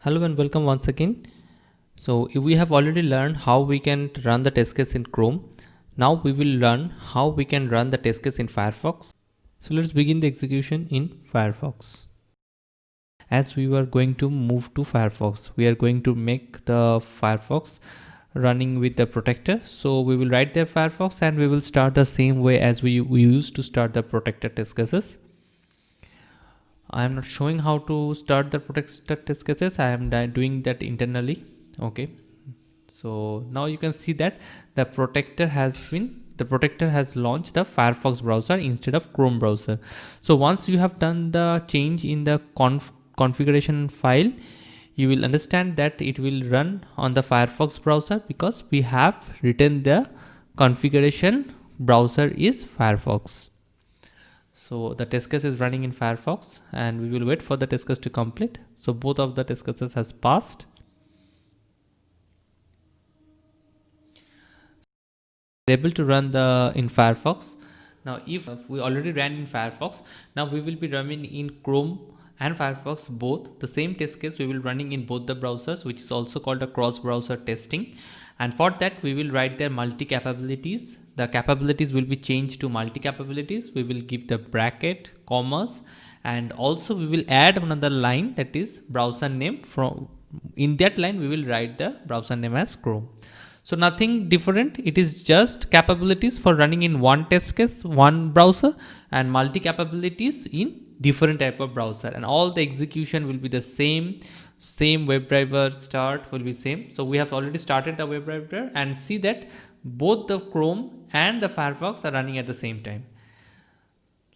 Hello and welcome once again. So we have already learned how we can run the test case in Chrome. Now we will learn how we can run the test case in Firefox. So let's begin the execution in Firefox. As we were going to move to Firefox, we are going to make the Firefox running with the Protractor. So we will write the Firefox and we will start the same way as we used to start the Protractor test cases. I am not showing how to start the Protractor test cases. I am doing that internally. Okay. So now you can see that the Protractor has launched the Firefox browser instead of Chrome browser. So once you have done the change in the configuration file, you will understand that it will run on the Firefox browser because we have written the configuration browser is Firefox. So the test case is running in Firefox and we will wait for the test case to complete. So both of the test cases has passed. We're able to run in Firefox. Now if we already ran in Firefox, now we will be running in Chrome and Firefox both. The same test case we will running in both the browsers, which is also called a cross browser testing. And for that we will write their multi capabilities. The capabilities will be changed to multi capabilities. We will give the bracket, commas, and also we will add another line, that is browser name. From in that line we will write the browser name as Chrome. So nothing different. It is just capabilities for running in one test case, one browser, and multi capabilities in different type of browser, and all the execution will be the same WebDriver start will be same. So we have already started the WebDriver and see that both the Chrome and the Firefox are running at the same time.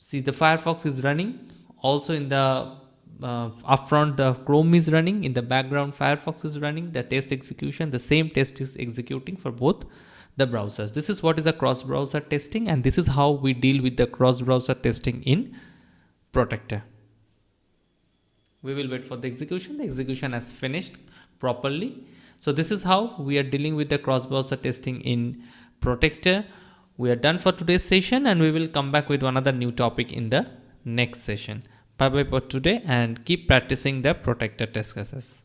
See, the Firefox is running also in the upfront. The Chrome is running in the background. Firefox is running the test execution. The same test is executing for both the browsers. This is what is the cross browser testing, and this is how we deal with the cross browser testing in Protractor. We will wait for the execution. The execution has finished properly. So this is how we are dealing with the cross browser testing in Protractor. We are done for today's session and we will come back with another new topic in the next session. Bye bye for today and keep practicing the Protractor test cases.